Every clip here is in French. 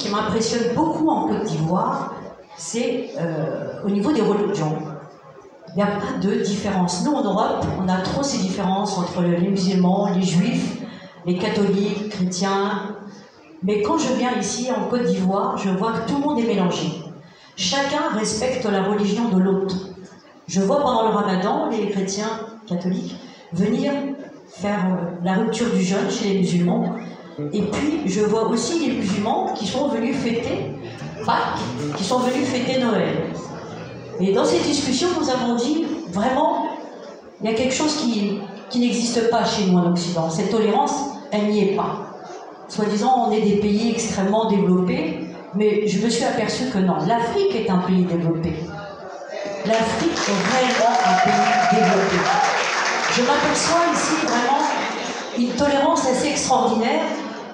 qui m'impressionne beaucoup en Côte d'Ivoire, c'est au niveau des religions. Il n'y a pas de différence. Nous, en Europe, on a trop ces différences entre les musulmans, les juifs, les catholiques, chrétiens. Mais quand je viens ici, en Côte d'Ivoire, je vois que tout le monde est mélangé. Chacun respecte la religion de l'autre. Je vois pendant le ramadan, les chrétiens catholiques venir faire la rupture du jeûne chez les musulmans. Et puis, je vois aussi les musulmans qui sont venus fêter Pâques, qui sont venus fêter Noël. Et dans ces discussions, nous avons dit, vraiment, il y a quelque chose qui n'existe pas chez nous en Occident. Cette tolérance, elle n'y est pas. Soi-disant, on est des pays extrêmement développés, mais je me suis aperçue que non, l'Afrique est un pays développé. L'Afrique est réellement un pays développé. Je m'aperçois ici vraiment une tolérance assez extraordinaire,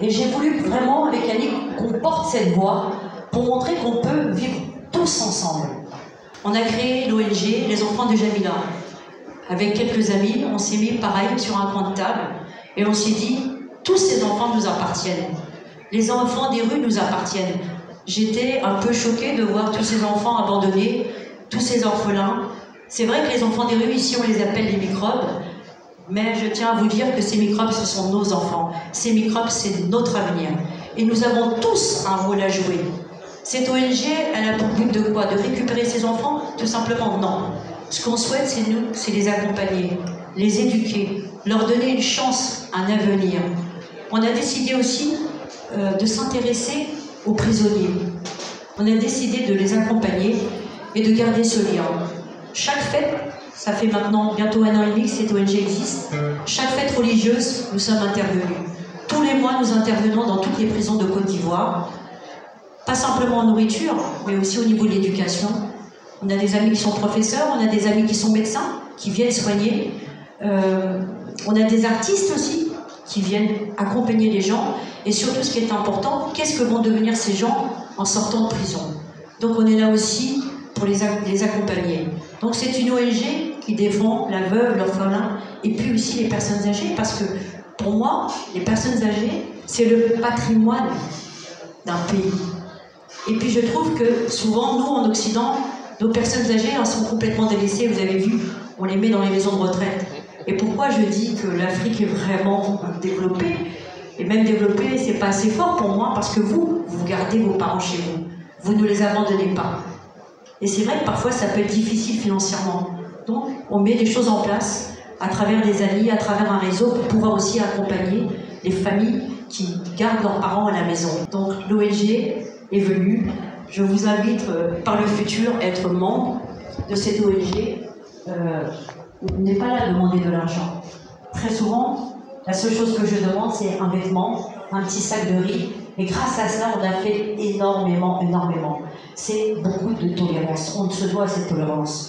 et j'ai voulu vraiment, avec Yannick, qu'on porte cette voix pour montrer qu'on peut vivre tous ensemble. On a créé l'ONG Les Enfants de Jamila. Avec quelques amis, on s'est mis pareil sur un coin de table et on s'est dit, tous ces enfants nous appartiennent. Les enfants des rues nous appartiennent. J'étais un peu choquée de voir tous ces enfants abandonnés, tous ces orphelins. C'est vrai que les enfants des rues, ici, on les appelle les microbes, mais je tiens à vous dire que ces microbes, ce sont nos enfants. Ces microbes, c'est notre avenir. Et nous avons tous un rôle à jouer. Cette ONG, elle a pour but de quoi? De récupérer ces enfants? Tout simplement, non. Ce qu'on souhaite, c'est les accompagner, les éduquer, leur donner une chance, un avenir. On a décidé aussi de s'intéresser aux prisonniers. On a décidé de les accompagner et de garder ce lien. Chaque fête, ça fait maintenant bientôt 1 an et demi que cette ONG existe, chaque fête religieuse, nous sommes intervenus. Tous les mois, nous intervenons dans toutes les prisons de Côte d'Ivoire. Pas simplement en nourriture, mais aussi au niveau de l'éducation. On a des amis qui sont professeurs, on a des amis qui sont médecins, qui viennent soigner. On a des artistes aussi, qui viennent accompagner les gens. Et surtout, ce qui est important, qu'est-ce que vont devenir ces gens en sortant de prison? Donc on est là aussi pour les accompagner. Donc c'est une ONG qui défend la veuve, l'orphelin, et puis aussi les personnes âgées, parce que pour moi, les personnes âgées, c'est le patrimoine d'un pays. Et puis je trouve que souvent, nous, en Occident, nos personnes âgées elles sont complètement délaissées. Vous avez vu, on les met dans les maisons de retraite. Et pourquoi je dis que l'Afrique est vraiment développée? Et même développée, c'est pas assez fort pour moi, parce que vous gardez vos parents chez vous. Vous ne les abandonnez pas. Et c'est vrai que parfois, ça peut être difficile financièrement. Donc, on met des choses en place, à travers des amis, à travers un réseau, pour pouvoir aussi accompagner les familles qui gardent leurs parents à la maison. Donc, l'ONG est venue. Je vous invite par le futur à être membre de cette ONG. Vous n'êtes pas là à demander de l'argent. Très souvent, la seule chose que je demande, c'est un vêtement, un petit sac de riz. Et grâce à cela, on a fait énormément. C'est beaucoup de tolérance. On se doit à cette tolérance.